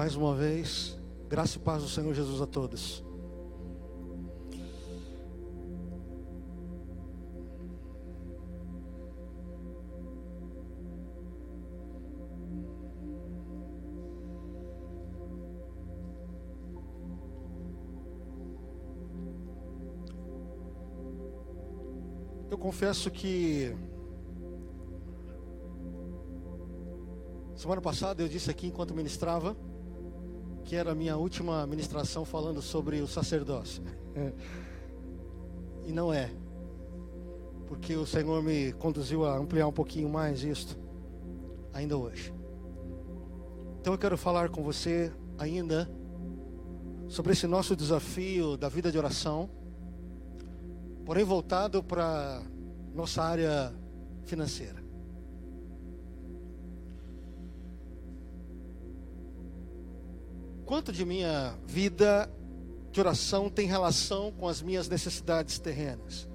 Mais uma vez, graça e paz do Senhor Jesus a todos. Eu confesso que semana passada eu disse aqui enquanto ministrava que era a minha última ministração falando sobre o sacerdócio. E não é, porque o Senhor me conduziu a ampliar um pouquinho mais isto ainda hoje. Então eu quero falar com você ainda sobre esse nosso desafio da vida de oração, porém voltado para nossa área financeira. Quanto de minha vida de oração tem relação com as minhas necessidades terrenas?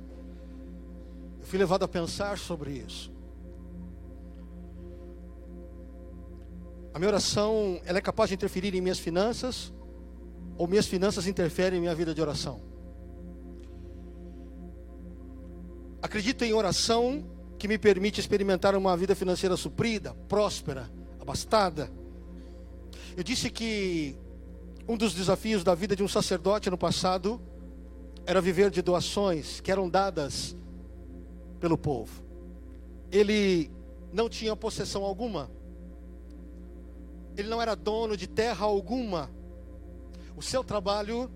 Eu fui levado a pensar sobre isso. A minha oração, ela é capaz de interferir em minhas finanças, ou minhas finanças interferem em minha vida de oração? Acredito em oração que me permite experimentar uma vida financeira suprida, próspera, abastada. Eu disse que um dos desafios da vida de um sacerdote no passado era viver de doações que eram dadas pelo povo. Ele não tinha possessão alguma. Ele não era dono de terra alguma. O seu trabalho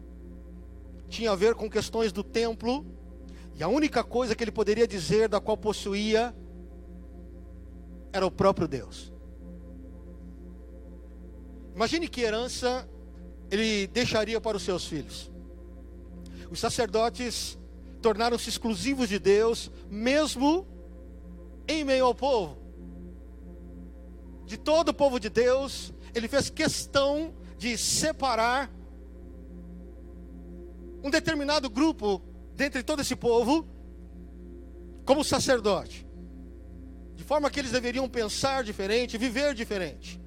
tinha a ver com questões do templo, e a única coisa que ele poderia dizer da qual possuía era o próprio Deus. Imagine que herança ele deixaria para os seus filhos. Os sacerdotes tornaram-se exclusivos de Deus, mesmo em meio ao povo. De todo o povo de Deus, ele fez questão de separar um determinado grupo dentre todo esse povo como sacerdote, de forma que eles deveriam pensar diferente, viver diferente.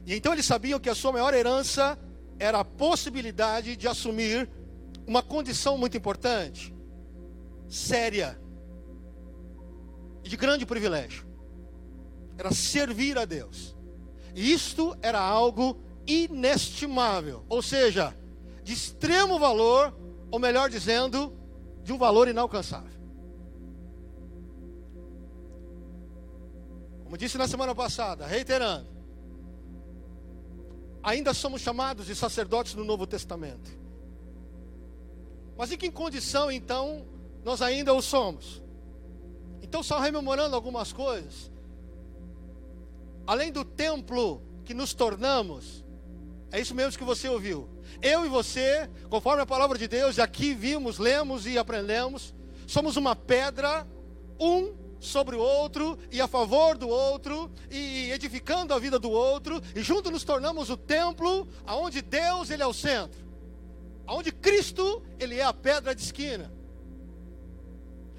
E então eles sabiam que a sua maior herança era a possibilidade de assumir uma condição muito importante, séria e de grande privilégio. Era servir a Deus. E isto era algo inestimável, ou seja, de extremo valor, ou melhor dizendo, de um valor inalcançável. Como disse na semana passada, reiterando, ainda somos chamados de sacerdotes no Novo Testamento. Mas em que condição então nós ainda o somos? Então, só rememorando algumas coisas, além do templo que nos tornamos, é isso mesmo que você ouviu. Eu e você, conforme a palavra de Deus, aqui vimos, lemos e aprendemos, somos uma pedra, um sobre o outro, e a favor do outro, e edificando a vida do outro, e juntos nos tornamos o templo, aonde Deus, ele é o centro, aonde Cristo, ele é a pedra de esquina.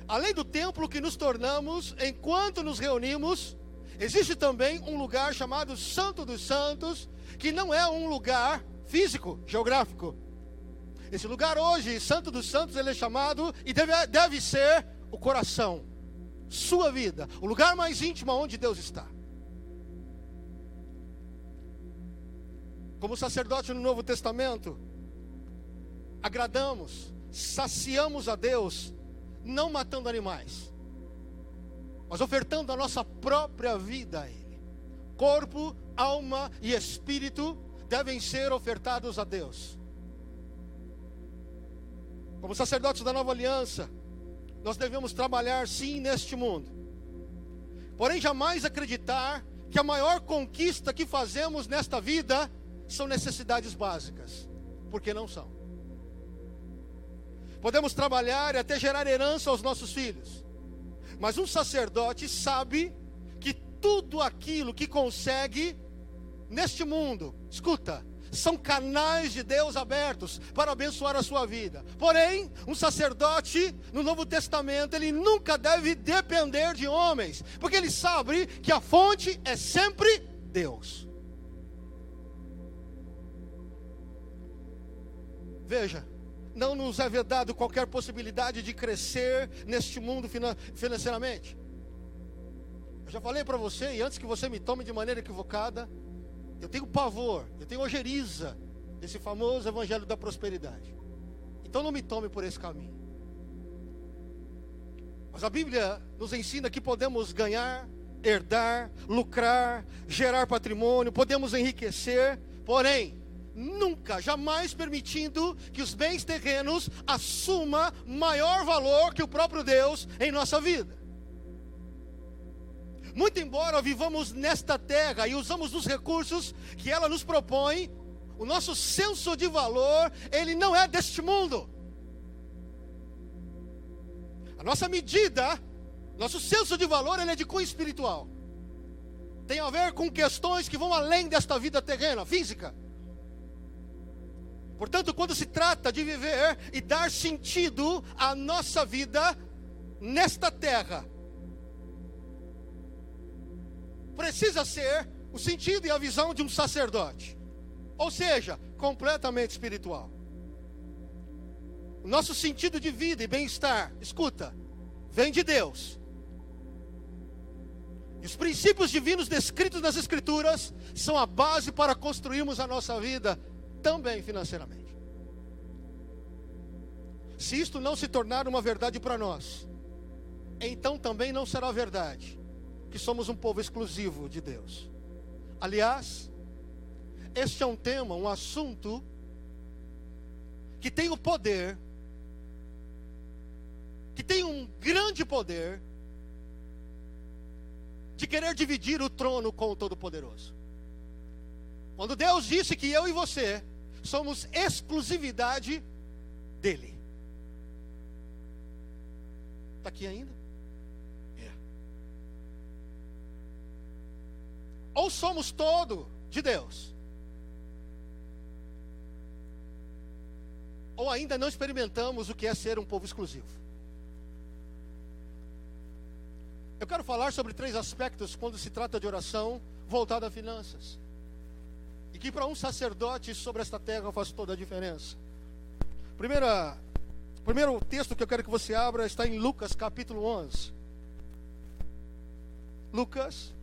Além do templo que nos tornamos, enquanto nos reunimos, existe também um lugar chamado Santo dos Santos, que não é um lugar físico, geográfico. Esse lugar hoje, Santo dos Santos, ele é chamado, e deve ser o coração, sua vida, o lugar mais íntimo onde Deus está. Como sacerdote no Novo Testamento, agradamos, saciamos a Deus, não matando animais, mas ofertando a nossa própria vida a Ele. Corpo, alma e espírito devem ser ofertados a Deus. Como sacerdotes da nova aliança, nós devemos trabalhar sim neste mundo, porém jamais acreditar que a maior conquista que fazemos nesta vida são necessidades básicas, porque não são. Podemos trabalhar e até gerar herança aos nossos filhos, mas um sacerdote sabe que tudo aquilo que consegue neste mundo, escuta, são canais de Deus abertos para abençoar a sua vida. Porém, um sacerdote no Novo Testamento, ele nunca deve depender de homens, porque ele sabe que a fonte é sempre Deus. Veja, não nos é vedado qualquer possibilidade de crescer neste mundo financeiramente. Eu já falei para você, e antes que você me tome de maneira equivocada, eu tenho pavor, eu tenho ojeriza desse famoso evangelho da prosperidade. Então não me tome por esse caminho. Mas a Bíblia nos ensina que podemos ganhar, herdar, lucrar, gerar patrimônio, podemos enriquecer, porém, nunca, jamais permitindo que os bens terrenos assumam maior valor que o próprio Deus em nossa vida. Muito embora vivamos nesta terra e usamos os recursos que ela nos propõe, o nosso senso de valor, ele não é deste mundo. A nossa medida, nosso senso de valor, ele é de cunho espiritual. Tem a ver com questões que vão além desta vida terrena, física. Portanto, quando se trata de viver e dar sentido à nossa vida nesta terra, precisa ser o sentido e a visão de um sacerdote. Ou seja, completamente espiritual. O nosso sentido de vida e bem-estar, escuta, vem de Deus. E os princípios divinos descritos nas Escrituras são a base para construirmos a nossa vida também financeiramente. Se isto não se tornar uma verdade para nós, então também não será verdade que somos um povo exclusivo de Deus. Aliás, este é um tema, um assunto que tem o poder, que tem um grande poder de querer dividir o trono com o Todo-Poderoso. Quando Deus disse que eu e você somos exclusividade dele. Está aqui ainda? É. Ou somos todo de Deus, ou ainda não experimentamos o que é ser um povo exclusivo. Eu quero falar sobre 3 aspectos quando se trata de oração voltada a finanças. E que para um sacerdote sobre esta terra faz toda a diferença. Primeiro texto que eu quero que você abra está em Lucas capítulo 11. Lucas.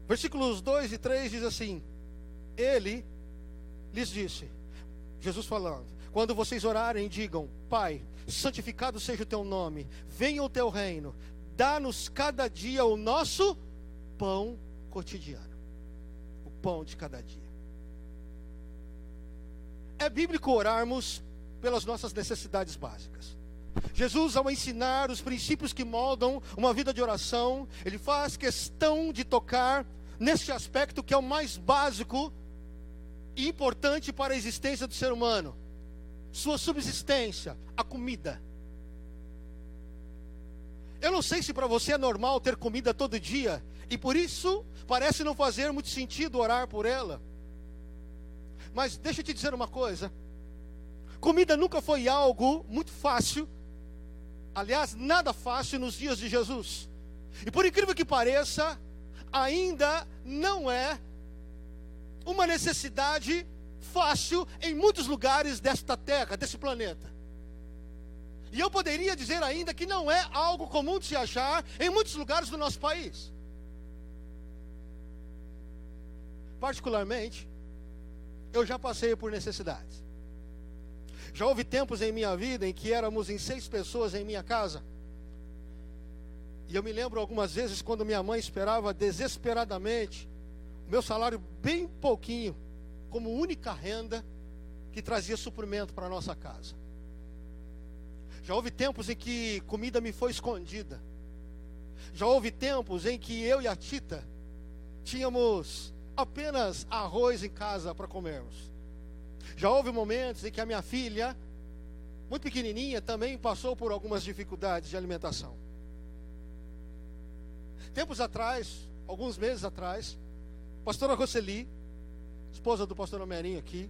Versículos 2 e 3 diz assim: Ele lhes disse, Jesus falando: quando vocês orarem, digam: Pai, santificado seja o teu nome, venha o teu reino, dá-nos cada dia o nosso pão cotidiano. O pão de cada dia. É bíblico orarmos pelas nossas necessidades básicas. Jesus, ao ensinar os princípios que moldam uma vida de oração, ele faz questão de tocar neste aspecto que é o mais básico e importante para a existência do ser humano: sua subsistência, a comida. Eu não sei se para você é normal ter comida todo dia, e por isso parece não fazer muito sentido orar por ela. Mas deixa eu te dizer uma coisa: comida nunca foi algo muito fácil. Aliás, nada fácil nos dias de Jesus. E por incrível que pareça, ainda não é uma necessidade fácil em muitos lugares desta terra, desse planeta. E eu poderia dizer ainda que não é algo comum de se achar em muitos lugares do nosso país. Particularmente, eu já passei por necessidades. Já houve tempos em minha vida em que éramos em 6 pessoas em minha casa. E eu me lembro algumas vezes quando minha mãe esperava desesperadamente o meu salário bem pouquinho, como única renda que trazia suprimento para a nossa casa. Já houve tempos em que comida me foi escondida. Já houve tempos em que eu e a Tita tínhamos apenas arroz em casa para comermos. Já houve momentos em que a minha filha, muito pequenininha, também passou por algumas dificuldades de alimentação. Tempos atrás, alguns meses atrás, a pastora Roseli esposa do pastor Homerinho aqui,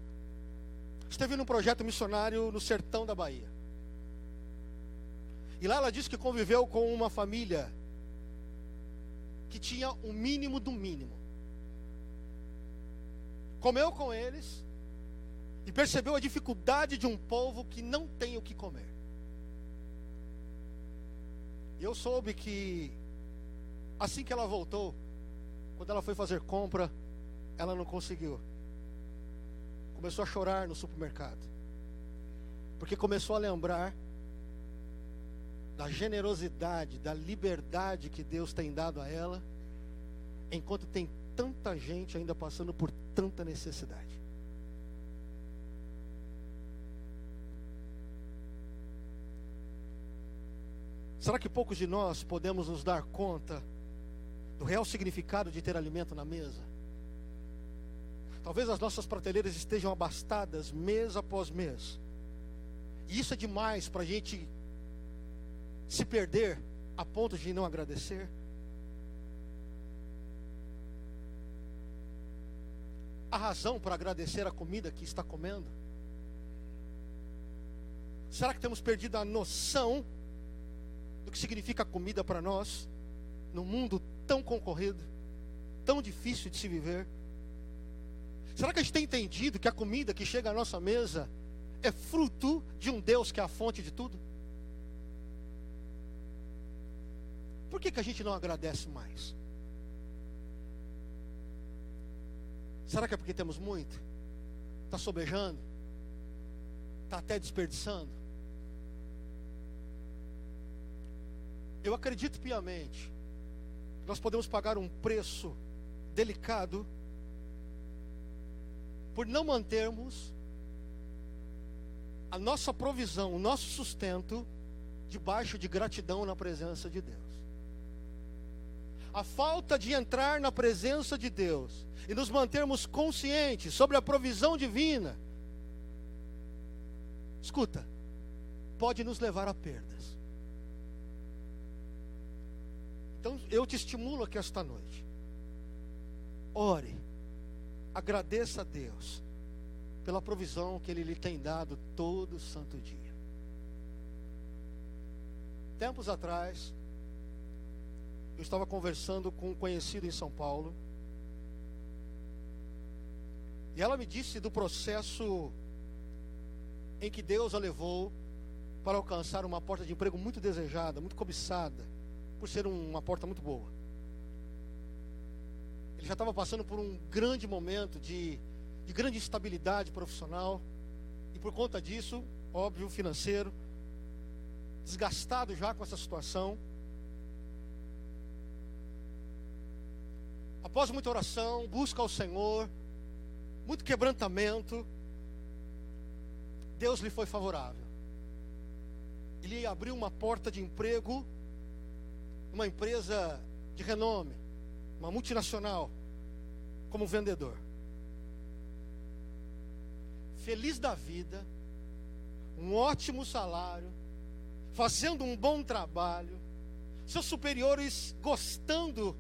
esteve num projeto missionário no sertão da Bahia. E lá ela disse que conviveu com uma família que tinha o mínimo do mínimo. Comeu com eles e percebeu a dificuldade de um povo que não tem o que comer. E eu soube que assim que ela voltou, quando ela foi fazer compra, ela não conseguiu. Começou a chorar no supermercado, porque começou a lembrar da generosidade, da liberdade que Deus tem dado a ela, enquanto tem tanta gente ainda passando por tanta necessidade. Será que poucos de nós podemos nos dar conta do real significado de ter alimento na mesa? Talvez as nossas prateleiras estejam abastadas mês após mês, e isso é demais para a gente se perder a ponto de não agradecer. A razão para agradecer a comida que está comendo? Será que temos perdido a noção do que significa a comida para nós, num mundo tão concorrido, tão difícil de se viver? Será que a gente tem entendido que a comida que chega à nossa mesa é fruto de um Deus que é a fonte de tudo? Por que a gente não agradece mais? Será que é porque temos muito? Está sobejando? Está até desperdiçando? Eu acredito piamente que nós podemos pagar um preço delicado por não mantermos a nossa provisão, o nosso sustento debaixo de gratidão na presença de Deus. A falta de entrar na presença de Deus e nos mantermos conscientes sobre a provisão divina, escuta, pode nos levar a perdas. Então eu te estimulo aqui esta noite. Ore, agradeça a Deus pela provisão que Ele lhe tem dado todo santo dia. Tempos atrás, eu estava conversando com um conhecido em São Paulo, e ela me disse do processo em que Deus a levou para alcançar uma porta de emprego muito desejada, muito cobiçada, por ser uma porta muito boa. Ele já estava passando por um grande momento de grande instabilidade profissional, e por conta disso, óbvio, financeiro, desgastado já com essa situação. Após muita oração, busca ao Senhor, muito quebrantamento, Deus lhe foi favorável. Ele abriu uma porta de emprego, uma empresa de renome, uma multinacional, como vendedor. Feliz da vida, um ótimo salário, fazendo um bom trabalho, seus superiores gostando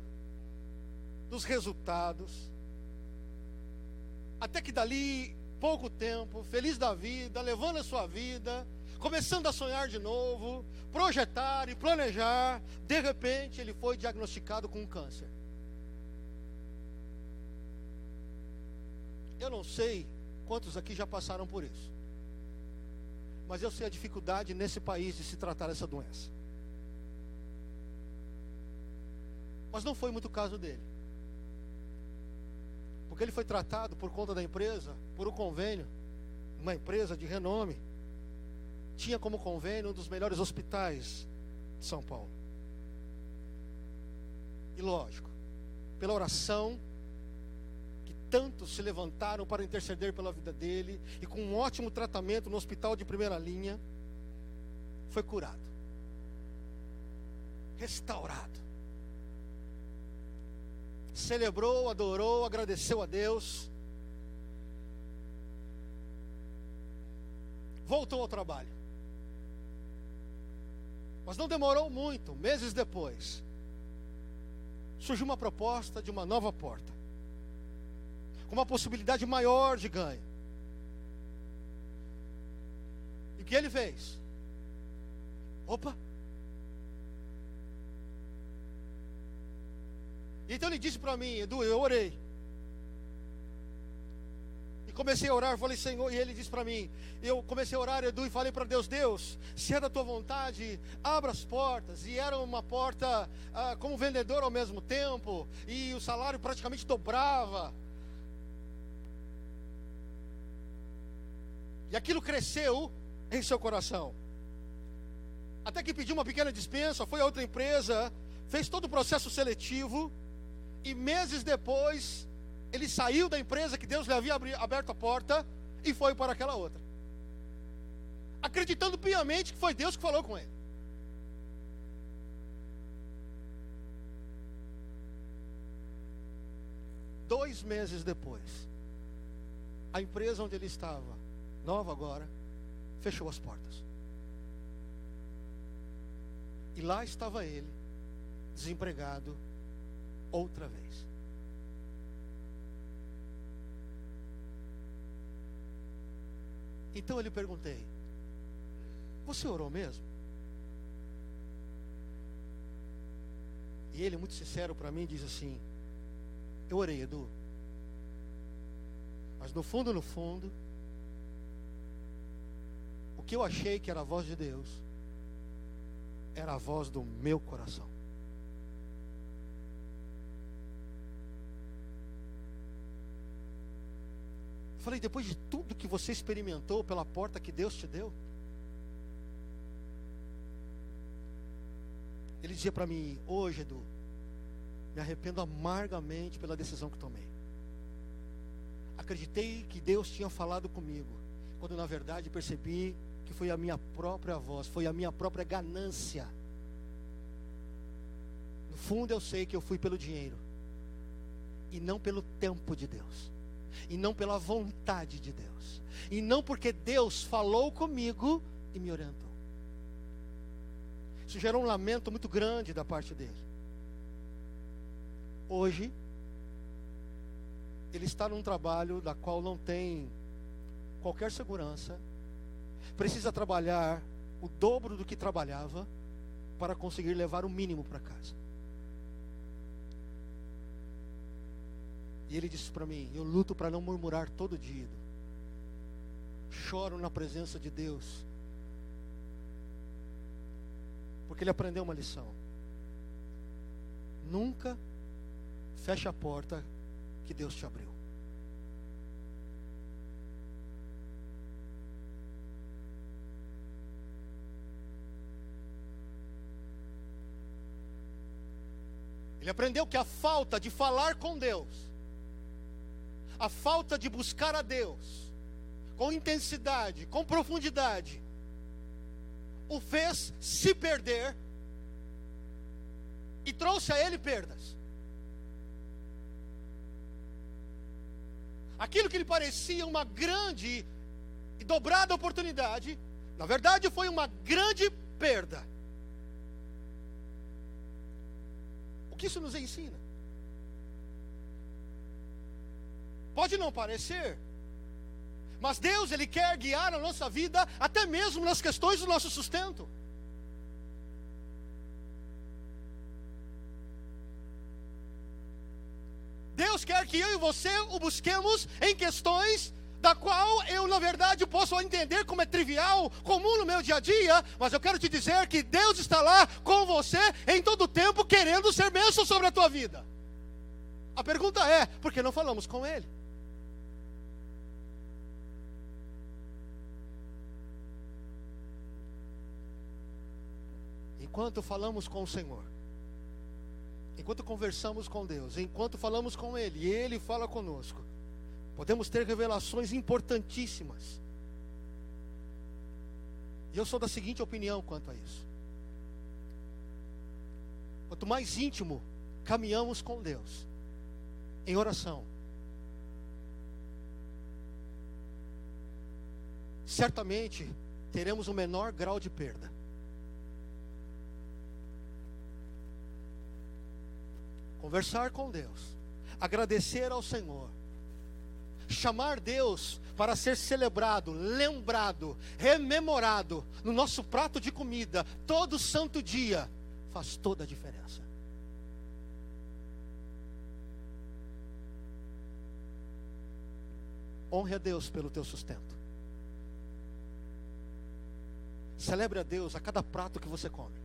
dos resultados, até que dali pouco tempo, feliz da vida, levando a sua vida, começando a sonhar de novo, projetar e planejar, de repente ele foi diagnosticado com um câncer. Eu não sei quantos aqui já passaram por isso, mas eu sei a dificuldade nesse país de se tratar essa doença. Mas não foi muito o caso dele, porque ele foi tratado por conta da empresa, por um convênio, uma empresa de renome, tinha como convênio um dos melhores hospitais de São Paulo. E lógico, pela oração, que tantos se levantaram para interceder pela vida dele, e com um ótimo tratamento no hospital de primeira linha, foi curado, restaurado, celebrou, adorou, agradeceu a Deus, voltou ao trabalho. Mas não demorou muito, meses depois, surgiu uma proposta de uma nova porta. com uma possibilidade maior de ganho. E o que ele fez? Opa! Então ele disse para mim: Edu, eu orei. E comecei a orar, falei: Senhor, e ele disse para mim, eu comecei a orar, Edu, e falei para Deus: Deus, se é da tua vontade, abra as portas. E era uma porta como vendedor ao mesmo tempo, e o salário praticamente dobrava. E aquilo cresceu em seu coração. Até que pediu uma pequena dispensa, foi a outra empresa, fez todo o processo seletivo. E meses depois, ele saiu da empresa que Deus lhe havia aberto a porta e foi para aquela outra, acreditando piamente que foi Deus que falou com ele. Dois meses depois, a empresa onde ele estava, nova agora, fechou as portas. E lá estava ele, desempregado, outra vez. Então eu lhe perguntei: você orou mesmo? E ele, muito sincero para mim, diz assim: eu orei, Edu, mas no fundo, o que eu achei que era a voz de Deus era a voz do meu coração. Eu falei: depois de tudo que você experimentou pela porta que Deus te deu? Ele dizia para mim: hoje, Edu, me arrependo amargamente pela decisão que tomei. Acreditei que Deus tinha falado comigo, quando na verdade percebi que foi a minha própria voz, foi a minha própria ganância. No fundo eu sei que eu fui pelo dinheiro, e não pelo tempo de Deus, e não pela vontade de Deus, e não porque Deus falou comigo e me orientou. Isso gerou um lamento muito grande da parte dele. Hoje ele está num trabalho da qual não tem qualquer segurança, precisa trabalhar o dobro do que trabalhava para conseguir levar o mínimo para casa. E ele disse para mim: eu luto para não murmurar todo dia, choro na presença de Deus, porque ele aprendeu uma lição: nunca feche a porta que Deus te abriu. Ele aprendeu que a falta de falar com Deus, a falta de buscar a Deus com intensidade, com profundidade, o fez se perder e trouxe a ele perdas. Aquilo que lhe parecia uma grande e dobrada oportunidade, na verdade foi uma grande perda. O que isso nos ensina? Pode não parecer, mas Deus, Ele quer guiar a nossa vida, até mesmo nas questões do nosso sustento. Deus quer que eu e você o busquemos em questões da qual eu, na verdade, posso entender como é trivial, comum no meu dia a dia, mas eu quero te dizer que Deus está lá com você em todo o tempo, querendo ser bênção sobre a tua vida. A pergunta é: por que não falamos com Ele? Enquanto falamos com o Senhor, enquanto conversamos com Deus, enquanto falamos com Ele e Ele fala conosco, podemos ter revelações importantíssimas. E eu sou da seguinte opinião quanto a isso: quanto mais íntimo caminhamos com Deus em oração, certamente teremos um menor grau de perda. Conversar com Deus, agradecer ao Senhor, chamar Deus para ser celebrado, lembrado, rememorado no nosso prato de comida, todo santo dia, faz toda a diferença. Honre a Deus pelo teu sustento. Celebre a Deus a cada prato que você come.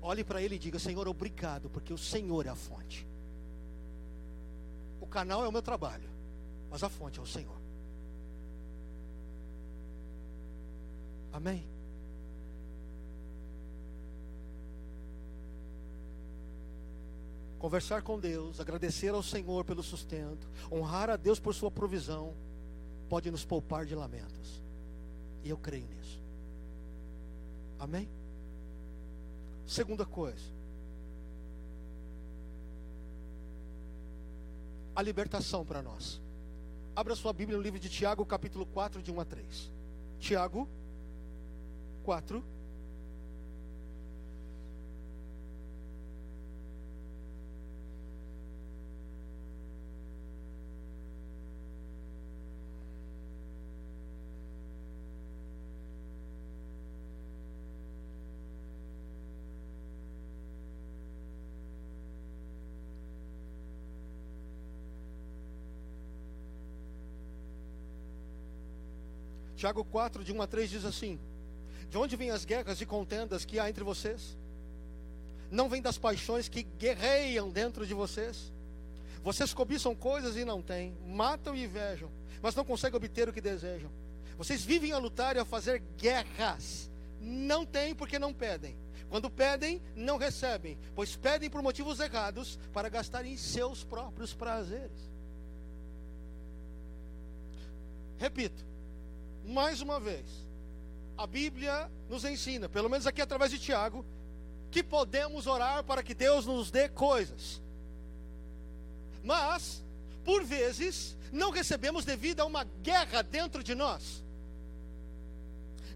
Olhe para Ele e diga: Senhor, obrigado, porque o Senhor é a fonte. O canal é o meu trabalho, mas a fonte é o Senhor. Amém? Conversar com Deus, agradecer ao Senhor pelo sustento, honrar a Deus por sua provisão, pode nos poupar de lamentos. E eu creio nisso. Amém? Segunda coisa, a libertação para nós. Abra sua Bíblia no livro de Tiago, capítulo 4, de 1 a 3. Tiago 4. Tiago 4, de 1 a 3 diz assim: de onde vêm as guerras e contendas que há entre vocês? Não vêm das paixões que guerreiam dentro de vocês? Vocês cobiçam coisas e não têm, matam e invejam, mas não conseguem obter o que desejam. Vocês vivem a lutar e a fazer guerras, não têm porque não pedem. Quando pedem, não recebem, pois pedem por motivos errados, para gastarem em seus próprios prazeres. Repito, mais uma vez, a Bíblia nos ensina, pelo menos aqui através de Tiago, que podemos orar para que Deus nos dê coisas. Mas, por vezes, não recebemos devido a uma guerra dentro de nós.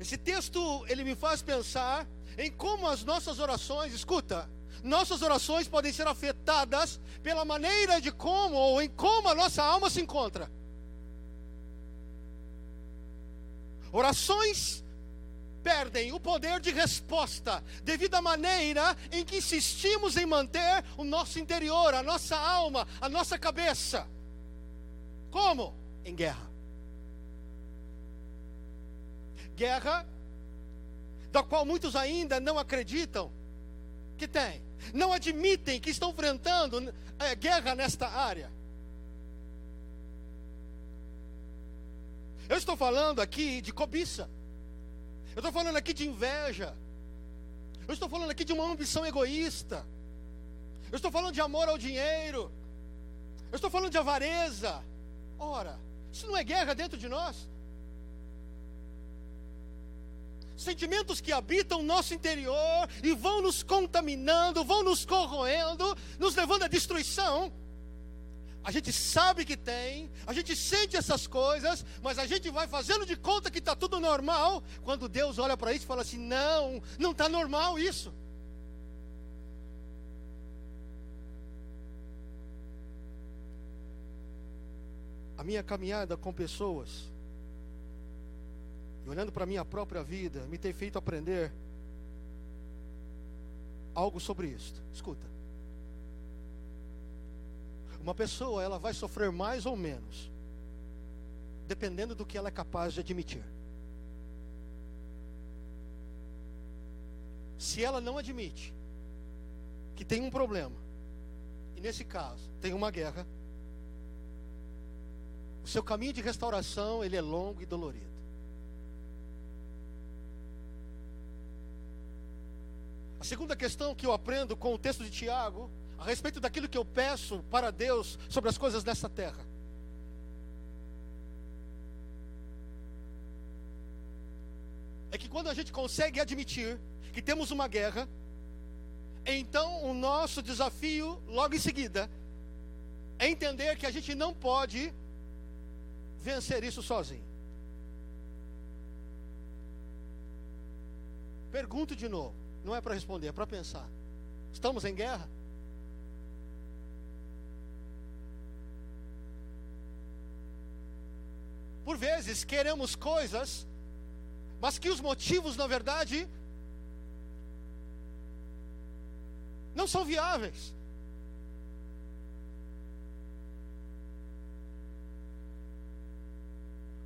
Esse texto, ele me faz pensar em como as nossas orações, escuta, nossas orações podem ser afetadas pela maneira de como, ou em como a nossa alma se encontra. Orações perdem o poder de resposta devido à maneira em que insistimos em manter o nosso interior, a nossa alma, a nossa cabeça. Como? Em guerra. Guerra da qual muitos ainda não acreditam que tem. Não admitem que estão enfrentando guerra nesta área. Eu estou falando aqui de cobiça. Eu estou falando aqui de inveja. Eu estou falando aqui de uma ambição egoísta. Eu estou falando de amor ao dinheiro. Eu estou falando de avareza. Ora, isso não é guerra dentro de nós? Sentimentos que habitam o nosso interior e vão nos contaminando, vão nos corroendo, nos levando à destruição. A gente sabe que tem, a gente sente essas coisas, mas a gente vai fazendo de conta que está tudo normal, quando Deus olha para isso e fala assim: não está normal isso. A minha caminhada com pessoas, e olhando para a minha própria vida, me tem feito aprender algo sobre isso. Escuta. Uma pessoa, ela vai sofrer mais ou menos, dependendo do que ela é capaz de admitir. Se ela não admite que tem um problema, e nesse caso, tem uma guerra, o seu caminho de restauração, ele é longo e dolorido. A segunda questão que eu aprendo com o texto de Tiago, a respeito daquilo que eu peço para Deus sobre as coisas dessa terra, é que quando a gente consegue admitir que temos uma guerra, então o nosso desafio logo em seguida é entender que a gente não pode vencer isso sozinho. Pergunto de novo, não é para responder, é para pensar. Estamos em guerra? por vezes queremos coisas, mas que os motivos, na verdade, não são viáveis.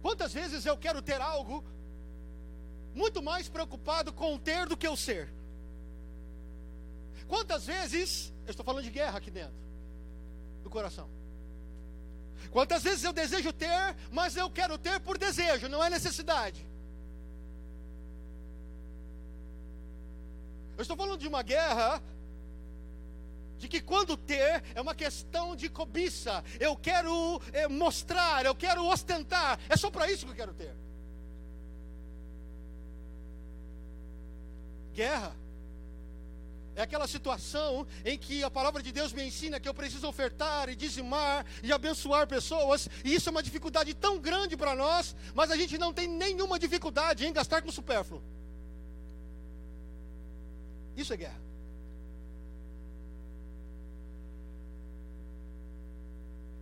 Quantas vezes eu quero ter algo muito mais preocupado com o ter do que o ser? Quantas vezes, eu estou falando de guerra aqui dentro do coração. Quantas vezes eu desejo ter, mas eu quero ter por desejo, não é necessidade. Eu estou falando de uma guerra de que quando ter é uma questão de cobiça. Eu quero mostrar, eu quero ostentar. É só para isso que eu quero ter. Guerra é aquela situação em que a palavra de Deus me ensina que eu preciso ofertar e dizimar e abençoar pessoas. E isso é uma dificuldade tão grande para nós, mas a gente não tem nenhuma dificuldade em gastar com supérfluo. Isso é guerra.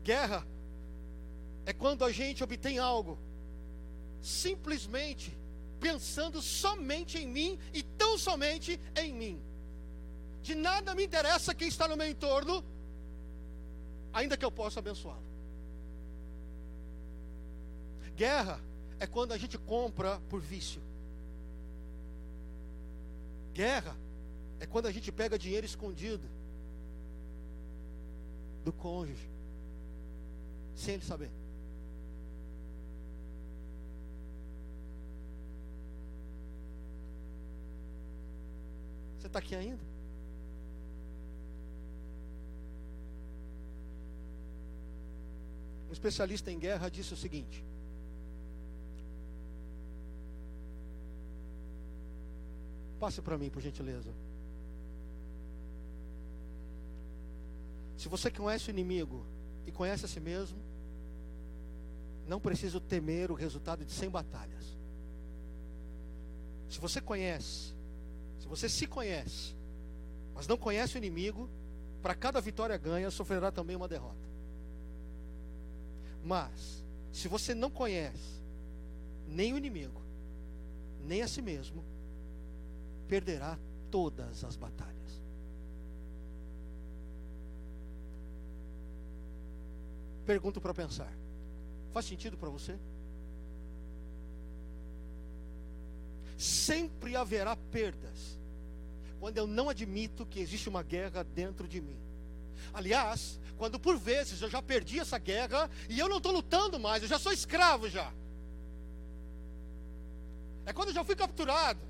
Guerra é quando a gente obtém algo simplesmente pensando somente em mim e tão somente em mim. De nada me interessa quem está no meu entorno, ainda que eu possa abençoá-lo. Guerra é quando a gente compra por vício. Guerra é quando a gente pega dinheiro escondido do cônjuge, sem ele saber. Você está aqui ainda? Um especialista em guerra disse o seguinte: passe para mim, por gentileza. Se você conhece o inimigo e conhece a si mesmo, não precisa temer o resultado de 100 batalhas. Se você conhece, se você se conhece, mas não conhece o inimigo, para cada vitória ganha, sofrerá também uma derrota. Mas, se você não conhece nem o inimigo, nem a si mesmo, perderá todas as batalhas. Pergunto para pensar: faz sentido para você? Sempre haverá perdas quando eu não admito que existe uma guerra dentro de mim. Aliás, quando por vezes eu já perdi essa guerra e eu não estou lutando mais, eu já sou escravo já. É quando eu já fui capturado.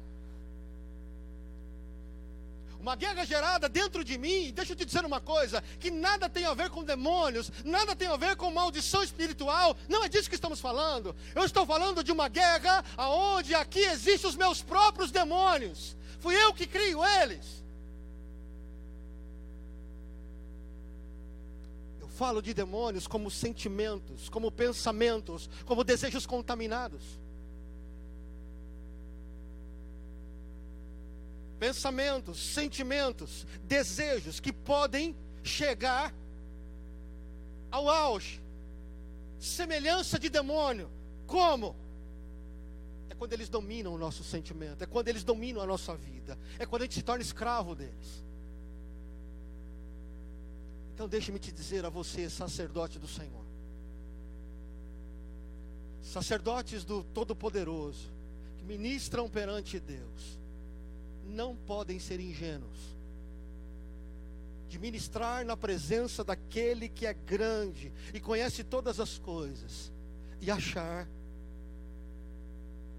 Uma guerra gerada dentro de mim. Deixa eu te dizer uma coisa, que nada tem a ver com demônios, nada tem a ver com maldição espiritual. Não é disso que estamos falando. Eu estou falando de uma guerra onde aqui existem os meus próprios demônios. Fui eu que crio eles. Eu falo de demônios como sentimentos, como pensamentos, como desejos contaminados. Pensamentos, sentimentos, desejos que podem chegar ao auge, semelhança de demônio. Como? É quando eles dominam o nosso sentimento, é quando eles dominam a nossa vida, é quando a gente se torna escravo deles. Então deixe-me te dizer a você, sacerdote do Senhor, sacerdotes do Todo-Poderoso, que ministram perante Deus, não podem ser ingênuos de ministrar na presença daquele que é grande e conhece todas as coisas e achar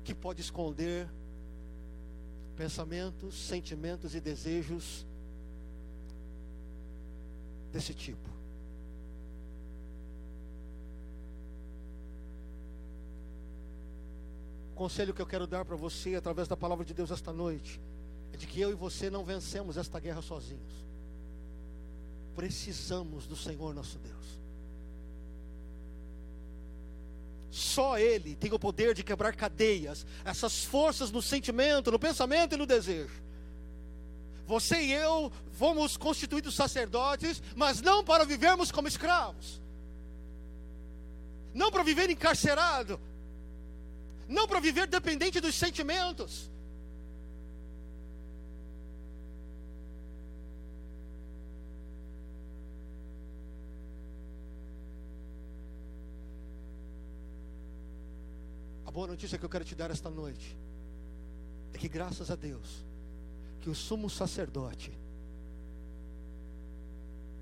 que pode esconder pensamentos, sentimentos e desejos desse tipo. O conselho que eu quero dar para você através da palavra de Deus esta noite é de que eu e você não vencemos esta guerra sozinhos. Precisamos do Senhor nosso Deus. Só Ele tem o poder de quebrar cadeias, essas forças no sentimento, no pensamento e no desejo. Você e eu fomos constituídos sacerdotes, mas não para vivermos como escravos, não para viver encarcerado, não para viver dependente dos sentimentos. A boa notícia que eu quero te dar esta noite é que, graças a Deus, que o sumo sacerdote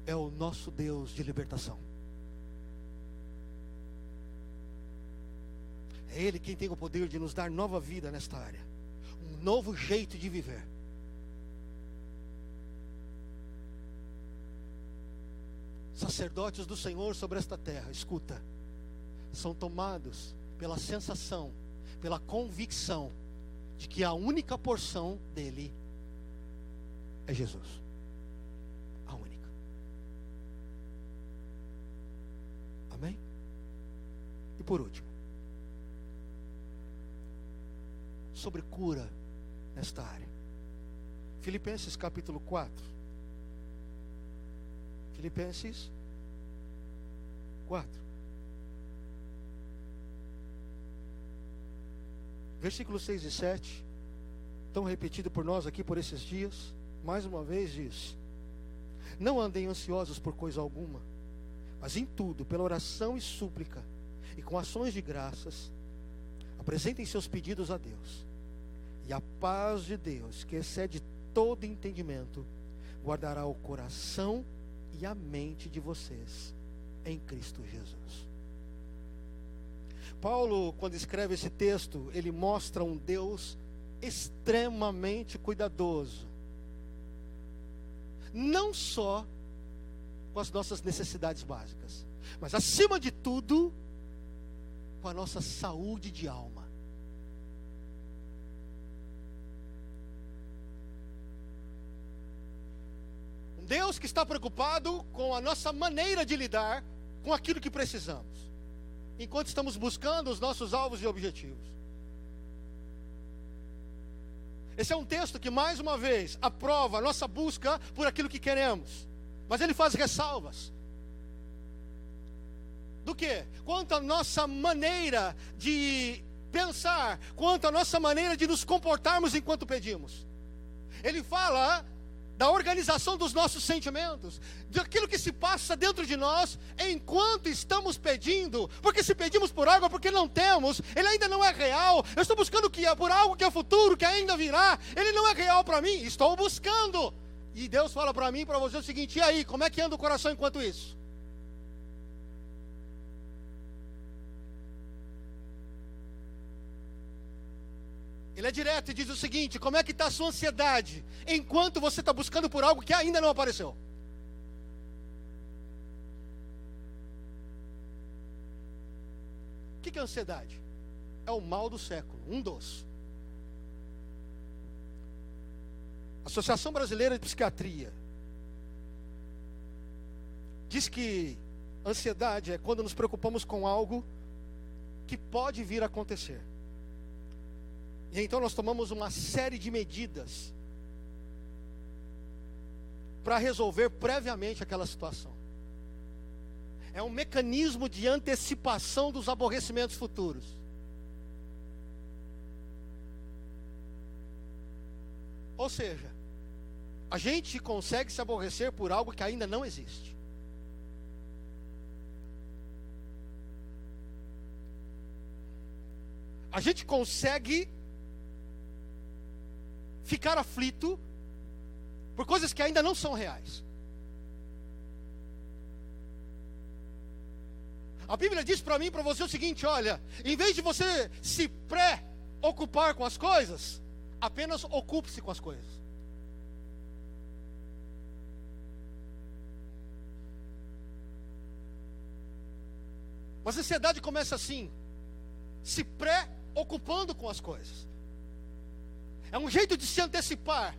é o nosso Deus de libertação. É Ele quem tem o poder de nos dar nova vida nesta área, um novo jeito de viver. Sacerdotes do Senhor sobre esta terra, escuta, são tomados pela sensação, pela convicção de que a única porção dele é Jesus. A única. Amém? E por último, sobre cura nesta área. Filipenses capítulo 4. Filipenses 4. Versículos 6 e 7, tão repetido por nós aqui por esses dias, mais uma vez diz: não andem ansiosos por coisa alguma, mas em tudo, pela oração e súplica, e com ações de graças, apresentem seus pedidos a Deus, e a paz de Deus, que excede todo entendimento, guardará o coração e a mente de vocês, em Cristo Jesus. Paulo, quando escreve esse texto, ele mostra um Deus extremamente cuidadoso, não só com as nossas necessidades básicas, mas acima de tudo, com a nossa saúde de alma. Um Deus que está preocupado com a nossa maneira de lidar com aquilo que precisamos, enquanto estamos buscando os nossos alvos e objetivos. Esse é um texto que, mais uma vez, aprova a nossa busca por aquilo que queremos, mas ele faz ressalvas. Do quê? Quanto à nossa maneira de pensar, quanto à nossa maneira de nos comportarmos enquanto pedimos. Ele fala da organização dos nossos sentimentos, daquilo que se passa dentro de nós enquanto estamos pedindo, porque se pedimos por algo é porque não temos, ele ainda não é real. Eu estou buscando por algo que é futuro, que ainda virá, ele não é real para mim, estou buscando. E Deus fala para mim e para você o seguinte: e aí, como é que anda o coração enquanto isso? Ele é direto e diz o seguinte: como é que está a sua ansiedade enquanto você está buscando por algo que ainda não apareceu? O que é ansiedade? É o mal do século, um dos. Associação Brasileira de Psiquiatria diz que ansiedade é quando nos preocupamos com algo que pode vir a acontecer. E então nós tomamos uma série de medidas para resolver previamente aquela situação. É um mecanismo de antecipação dos aborrecimentos futuros. Ou seja, a gente consegue se aborrecer por algo que ainda não existe. A gente consegue ficar aflito por coisas que ainda não são reais. A Bíblia diz para mim e para você o seguinte: olha, em vez de você se preocupar com as coisas, apenas ocupe-se com as coisas. Mas a ansiedade começa assim, se preocupando com as coisas. É um jeito de se antecipar.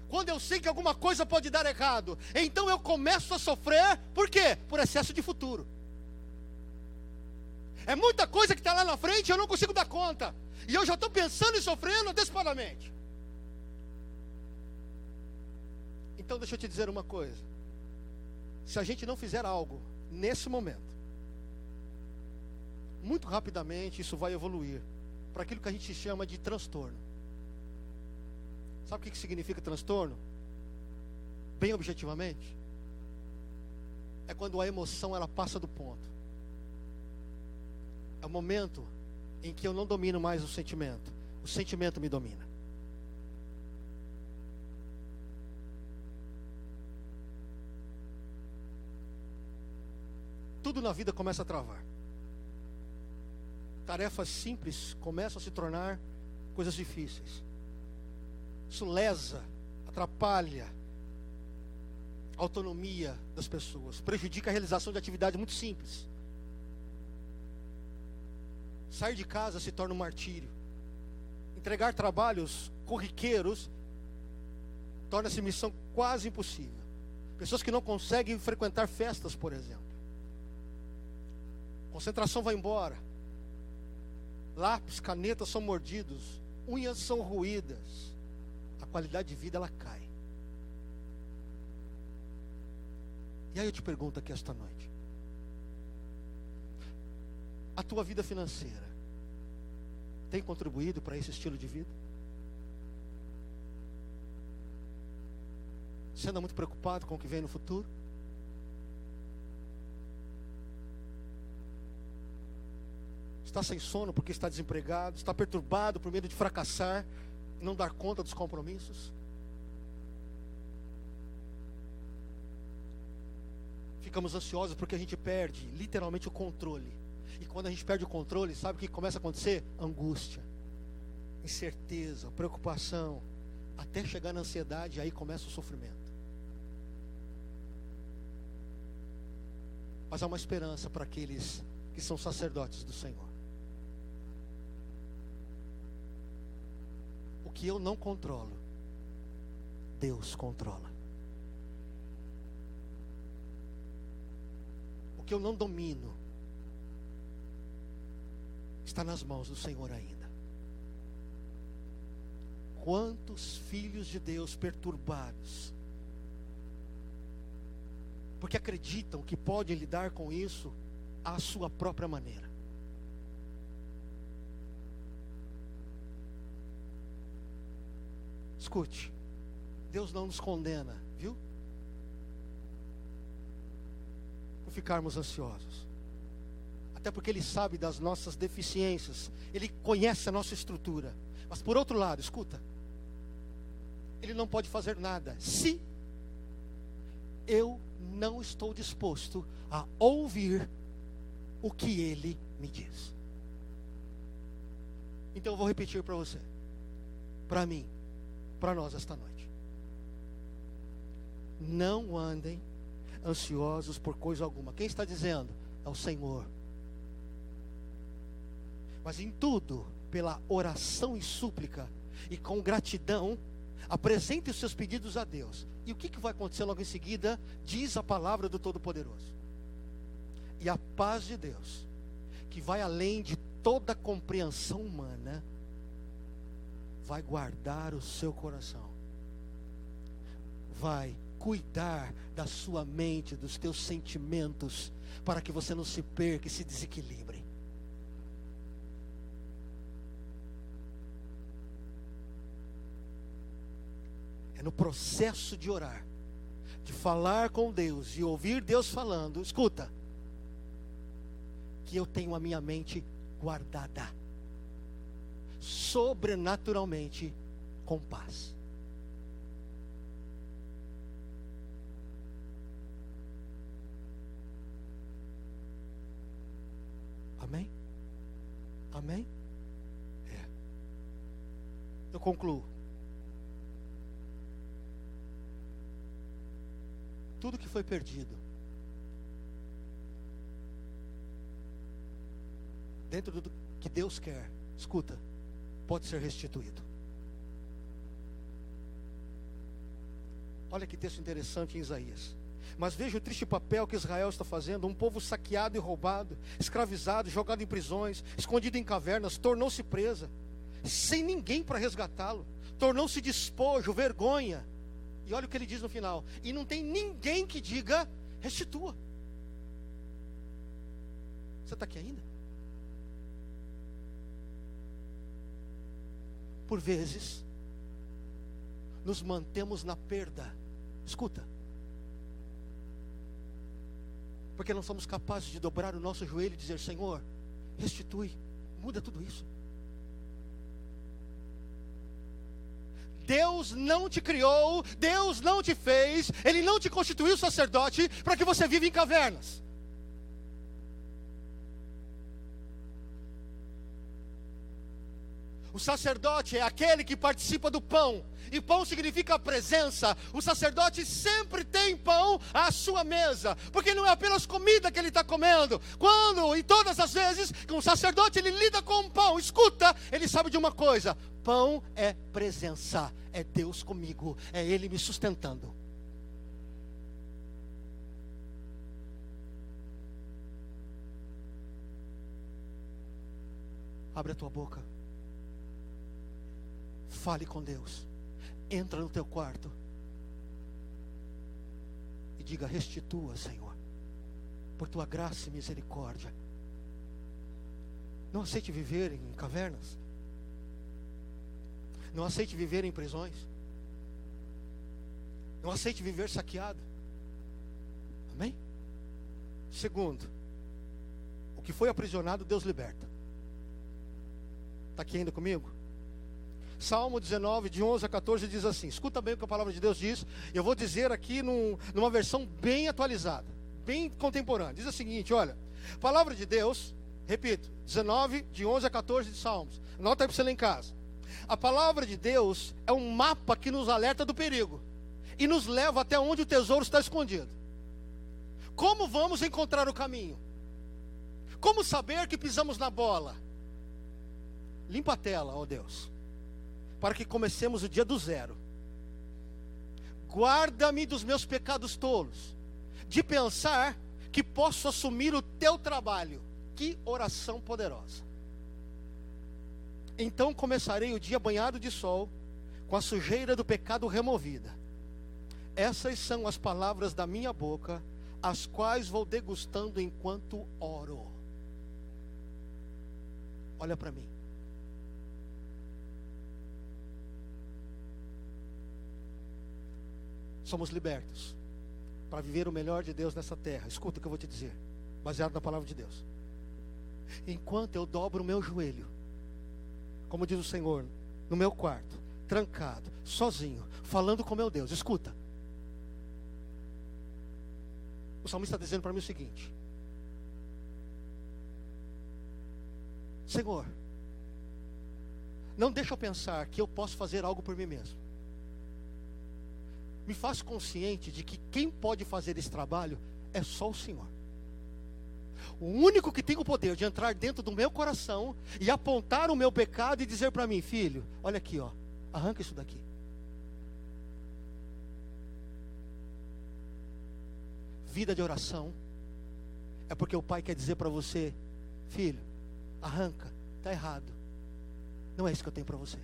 Quando eu sei que alguma coisa pode dar errado, então eu começo a sofrer. Por quê? Por excesso de futuro. É muita coisa que está lá na frente e eu não consigo dar conta. E eu já estou pensando e sofrendo antecipadamente. Então deixa eu te dizer uma coisa. Se a gente não fizer algo nesse momento, muito rapidamente isso vai evoluir para aquilo que a gente chama de transtorno. Sabe o que significa transtorno? Bem objetivamente, é quando a emoção ela passa do ponto. É o momento em que eu não domino mais o sentimento me domina. Tudo na vida começa a travar. Tarefas simples começam a se tornar coisas difíceis. Isso lesa, atrapalha a autonomia das pessoas, prejudica a realização de atividades muito simples. Sair de casa se torna um martírio. Entregar trabalhos corriqueiros torna-se missão quase impossível. Pessoas que não conseguem frequentar festas, por exemplo. Concentração vai embora. Lápis, canetas são mordidos. Unhas são roídas. A qualidade de vida ela cai. E aí eu te pergunto aqui esta noite: a tua vida financeira tem contribuído para esse estilo de vida? Você anda muito preocupado com o que vem no futuro? Está sem sono porque está desempregado? Está perturbado por medo de fracassar e não dar conta dos compromissos? Ficamos ansiosos porque a gente perde literalmente o controle. E quando a gente perde o controle, sabe o que começa a acontecer? Angústia, incerteza, preocupação, até chegar na ansiedade, e aí começa o sofrimento. Mas há uma esperança para aqueles que são sacerdotes do Senhor. O que eu não controlo, Deus controla. O que eu não domino está nas mãos do Senhor ainda. Quantos filhos de Deus perturbados, porque acreditam que podem lidar com isso à sua própria maneira. Escute, Deus não nos condena, viu? Por ficarmos ansiosos. Até porque Ele sabe das nossas deficiências. Ele conhece a nossa estrutura. Mas por outro lado, escuta, Ele não pode fazer nada se eu não estou disposto a ouvir o que Ele me diz. Então eu vou repetir para você, para mim, para nós esta noite: não andem ansiosos por coisa alguma. Quem está dizendo? É o Senhor. Mas em tudo, pela oração e súplica, e com gratidão, apresente os seus pedidos a Deus. E o que vai acontecer logo em seguida? Diz a palavra do Todo-Poderoso: e a paz de Deus, que vai além de toda compreensão humana, vai guardar o seu coração, vai cuidar da sua mente, dos teus sentimentos, para que você não se perca e se desequilibre. É no processo de orar, de falar com Deus e ouvir Deus falando, escuta, que eu tenho a minha mente guardada, sobrenaturalmente com paz. Amém? Amém? Eu concluo. Tudo que foi perdido dentro do que Deus quer, escuta, pode ser restituído. Olha que texto interessante em Isaías. Mas veja o triste papel que Israel está fazendo. Um povo saqueado e roubado, escravizado, jogado em prisões, escondido em cavernas, tornou-se presa, sem ninguém para resgatá-lo, tornou-se despojo, vergonha. E olha o que ele diz no final: e não tem ninguém que diga, restitua. Você está aqui ainda? por vezes, nos mantemos na perda. Escuta. Porque não somos capazes de dobrar o nosso joelho e dizer: Senhor, restitui, muda tudo isso. Deus não te criou, Deus não te fez, Ele não te constituiu sacerdote para que você viva em cavernas. O sacerdote é aquele que participa do pão, e pão significa a presença. O sacerdote sempre tem pão à sua mesa, porque não é apenas comida que ele está comendo. Quando e todas as vezes que um sacerdote ele lida com o pão, escuta, ele sabe de uma coisa: pão é presença, é Deus comigo, é Ele me sustentando. Abre a tua boca. Fale com Deus. Entra no teu quarto e diga: restitua, Senhor, por tua graça e misericórdia. Não aceite viver em cavernas. Não aceite viver em prisões. Não aceite viver saqueado. Amém? Segundo, o que foi aprisionado, Deus liberta. Está aqui ainda comigo? Salmo 19, de 11 a 14 diz assim. Escuta bem o que a palavra de Deus diz. Eu vou dizer aqui numa versão bem atualizada, bem contemporânea. Diz o seguinte, olha: palavra de Deus, repito, 19, de 11 a 14 de Salmos. Anota aí para você ler em casa. A palavra de Deus é um mapa que nos alerta do perigo e nos leva até onde o tesouro está escondido. Como vamos encontrar o caminho? Como saber que pisamos na bola? Limpa a tela, ó Deus, para que comecemos o dia do zero. Guarda-me dos meus pecados tolos, de pensar que posso assumir o teu trabalho. Que oração poderosa. Então começarei o dia banhado de sol, com a sujeira do pecado removida. Essas são as palavras da minha boca, as quais vou degustando enquanto oro. Olha para mim. Somos libertos para viver o melhor de Deus nessa terra. Escuta o que eu vou te dizer, baseado na palavra de Deus. Enquanto eu dobro o meu joelho, como diz o Senhor, no meu quarto, trancado, sozinho, falando com meu Deus, escuta. O salmista está dizendo para mim o seguinte: Senhor, não deixa eu pensar que eu posso fazer algo por mim mesmo. Me faz consciente de que quem pode fazer esse trabalho é só o Senhor. O único que tem o poder de entrar dentro do meu coração e apontar o meu pecado e dizer para mim: filho, olha aqui, ó, arranca isso daqui. Vida de oração é porque o pai quer dizer para você: filho, arranca, está errado. Não é isso que eu tenho para você.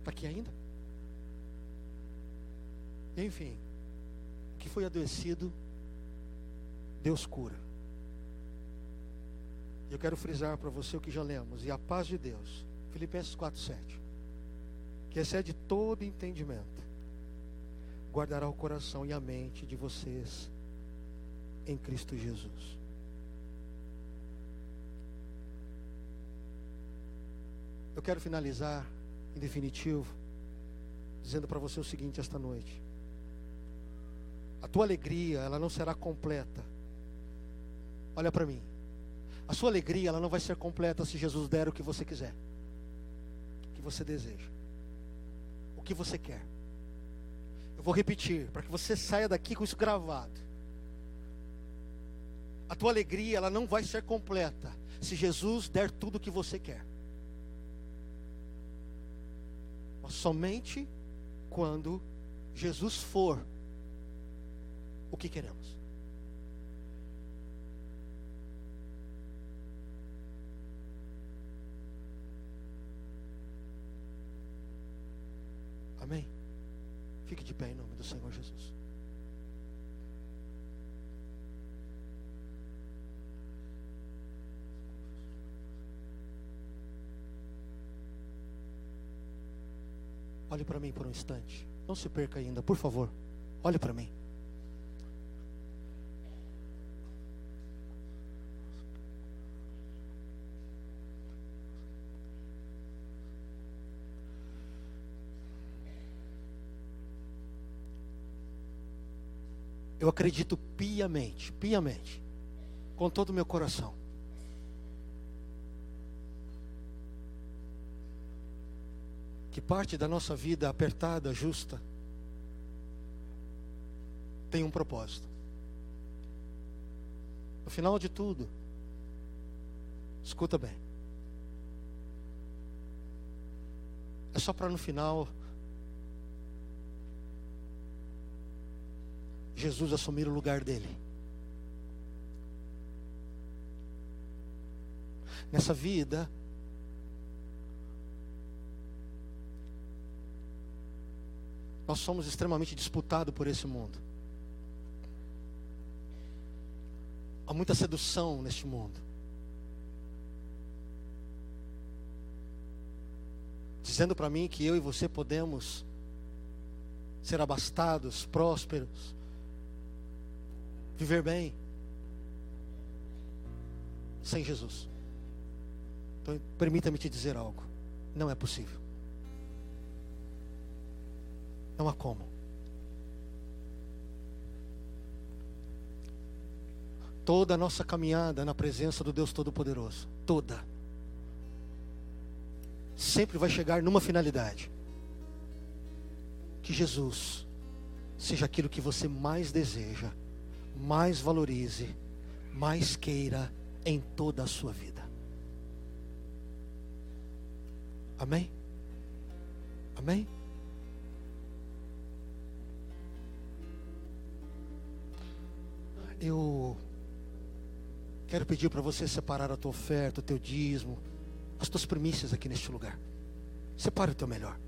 Está aqui ainda? Enfim, o que foi adoecido, Deus cura. Eu quero frisar para você o que já lemos. E a paz de Deus, Filipenses 4:7, que excede todo entendimento, guardará o coração e a mente de vocês em Cristo Jesus. Eu quero finalizar, em definitivo, dizendo para você o seguinte esta noite: a tua alegria, ela não será completa. Olha para mim. A sua alegria, ela não vai ser completa se Jesus der o que você quiser, o que você deseja, o que você quer. Eu vou repetir, para que você saia daqui com isso gravado. A tua alegria, ela não vai ser completa se Jesus der tudo o que você quer. Mas somente quando Jesus for o que queremos. Amém? Fique de pé em nome do Senhor Jesus. Olhe para mim por um instante. Não se perca ainda, por favor. Olhe para mim. Eu acredito piamente, com todo o meu coração, que parte da nossa vida apertada, justa, tem um propósito. No final de tudo, escuta bem, é só para no final Jesus assumir o lugar dele. Nessa vida, nós somos extremamente disputados por esse mundo. Há muita sedução neste mundo, dizendo para mim que eu e você podemos ser abastados, prósperos, viver bem sem Jesus. Então, permita-me te dizer algo: não é possível. Não há como. Toda a nossa caminhada na presença do Deus Todo-Poderoso, toda, sempre vai chegar numa finalidade: que Jesus seja aquilo que você mais deseja, mais valorize, mais queira em toda a sua vida. Amém? Amém? Eu quero pedir para você separar a tua oferta, o teu dízimo, as tuas primícias aqui neste lugar. Separe o teu melhor.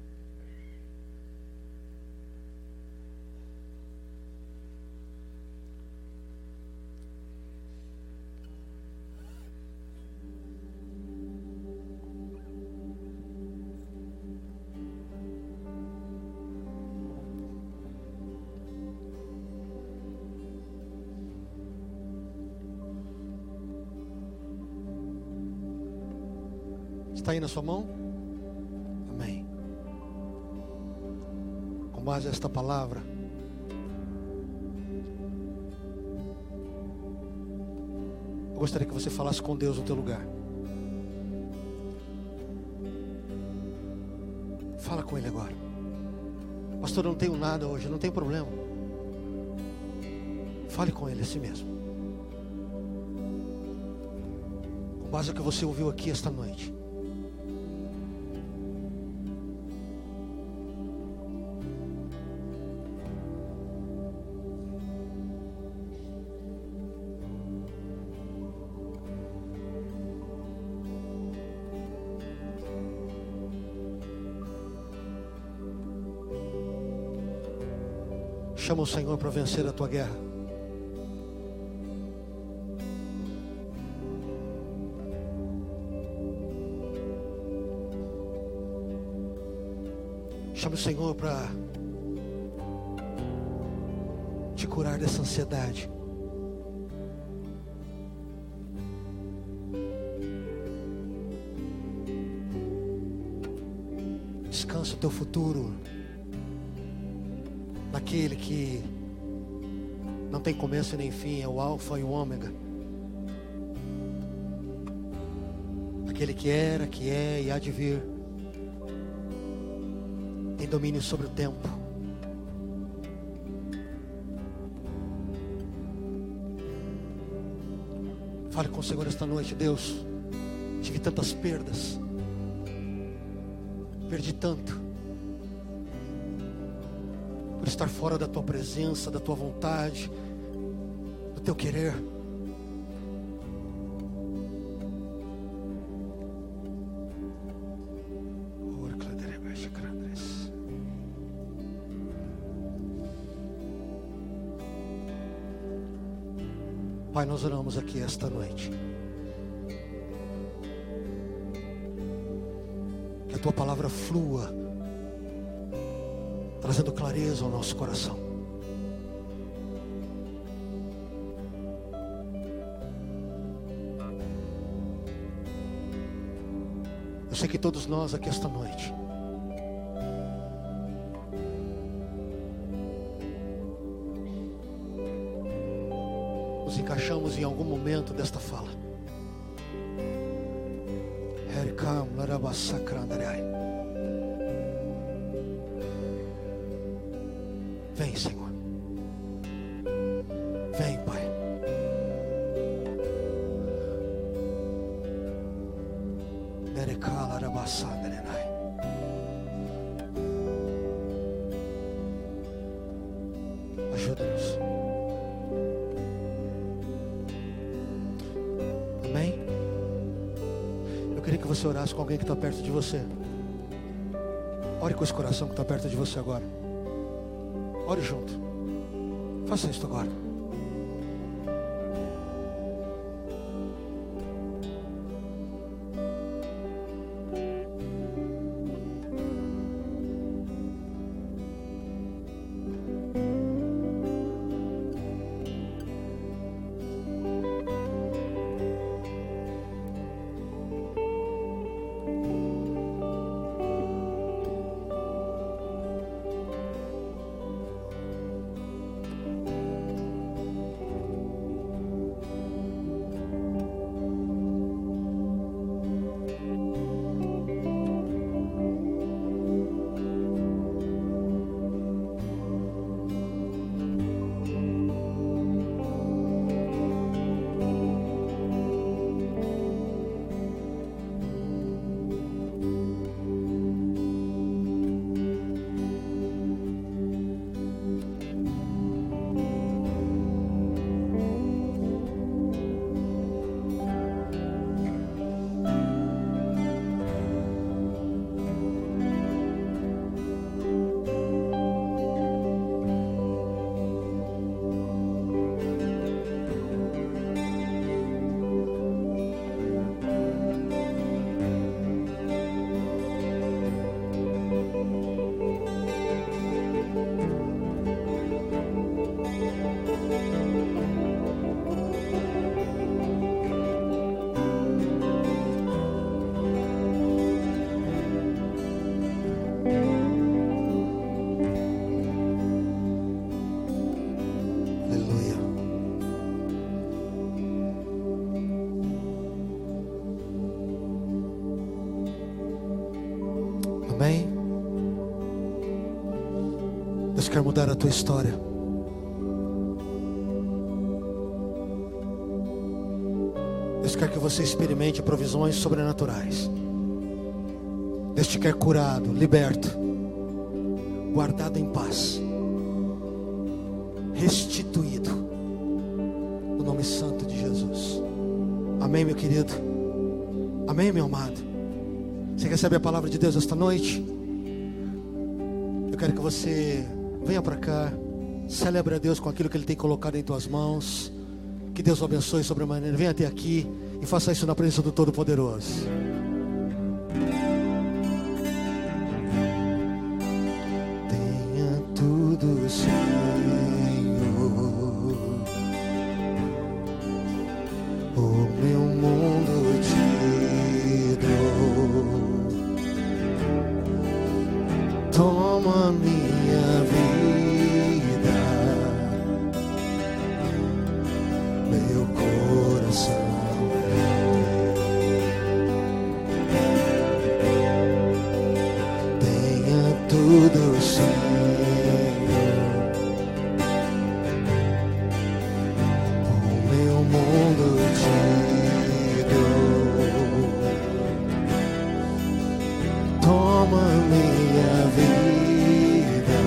Está aí na sua mão? Amém. Com base nesta palavra, eu gostaria que você falasse com Deus no teu lugar. Fala com Ele agora. Pastor, eu não tenho nada hoje, não tem problema. Fale com Ele assim mesmo. Com base no que você ouviu aqui esta noite. Chama o Senhor para vencer a tua guerra. Chama o Senhor para te curar dessa ansiedade. Descansa o teu futuro naquele que não tem começo nem fim, é o Alfa e o Ômega. Aquele que era, que é e há de vir. Tem domínio sobre o tempo. Fale com o Senhor esta noite. Deus, tive tantas perdas, perdi tanto por estar fora da tua presença, da tua vontade, do teu querer. Pai, nós oramos aqui esta noite. Que a Tua palavra flua, trazendo clareza ao nosso coração. Eu sei que todos nós aqui esta noite nos encaixamos em algum momento desta fala. Vem, Senhor. Vem, Pai. Ajuda-nos. Amém? Eu queria que você orasse com alguém que está perto de você. Ore com esse coração que está perto de você agora. Ore junto. Faça isso agora. Amém? Deus quer mudar a tua história. Deus quer que você experimente provisões sobrenaturais. Deus te quer curado, liberto, guardado em paz, restituído, no nome santo de Jesus. Amém, meu querido? Amém, meu amado? Você recebe a palavra de Deus esta noite? Eu quero que você venha para cá, celebre a Deus com aquilo que Ele tem colocado em tuas mãos. Que Deus o abençoe sobremaneira. Venha até aqui e faça isso na presença do Todo-Poderoso. Tenha tudo, Senhor, o meu mundo te dou. Toma minha vida, meu coração tenha tudo, Senhor, o meu mundo te dou. Toma minha vida,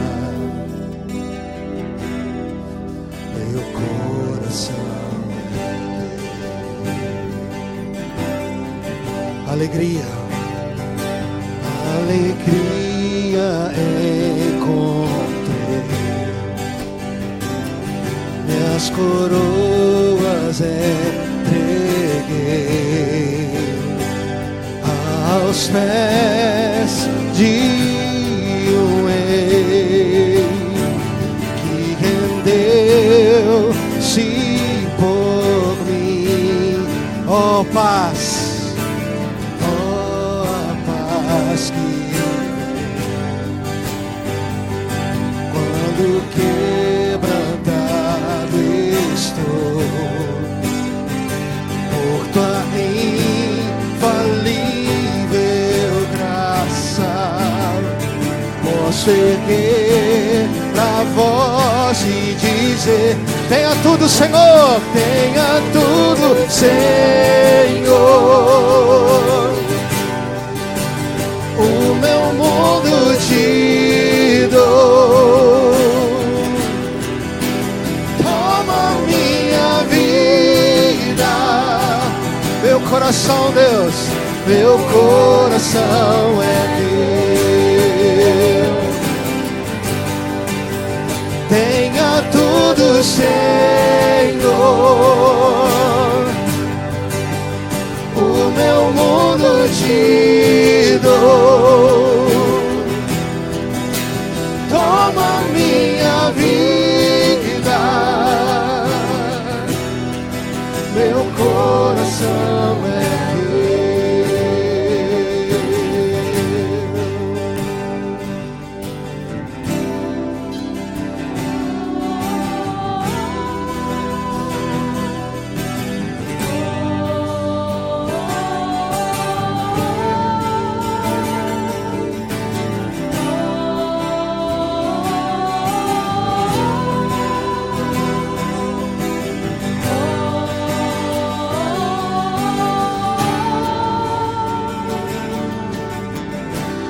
meu coração. Alegria, alegria encontrei, minhas coroas vidas entreguei aos pés de um rei que rendeu-se por mim. Ó paz, ó paz que quando quebrantado estou por tua infalível graça, posso erguer a voz e dizer: tenha tudo, Senhor, tenha tudo, Senhor. O meu mundo te dou, toma minha vida, meu coração, Deus, meu coração é teu. Tenha tudo, Senhor, o meu mundo te dou, toma minha vida, meu coração é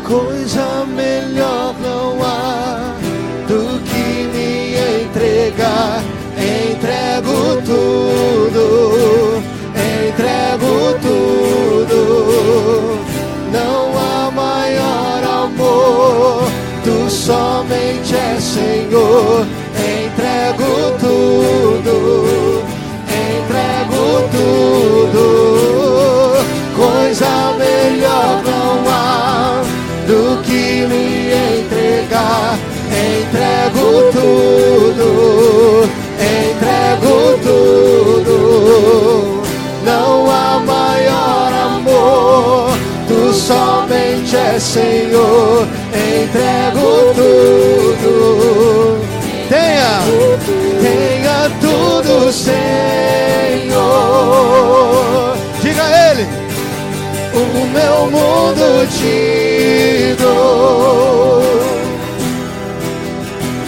coisa melhor não há do que me entregar. Entrego tudo, entrego tudo. Não há maior amor, tu somente és Senhor. Entrego tudo, entrego tudo. Coisa melhor não há do que me entregar. Entrego tudo, entrego tudo. Não há maior amor, tu somente és Senhor. Entrego tudo, tenha tudo, Senhor. Diga a Ele: o meu mundo te dou,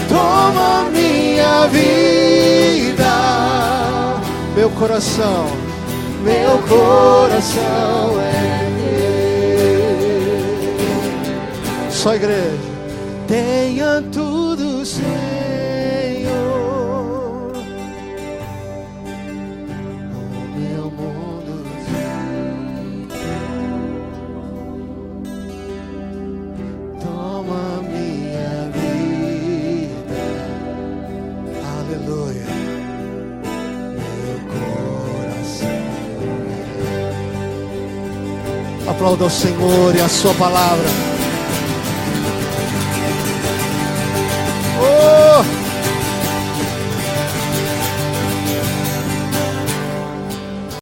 toma minha vida, meu coração é teu. Só igreja. Tenha tudo, Senhor, o meu mundo toma minha vida. Aleluia. Meu coração. Aplauda o Senhor e a sua palavra.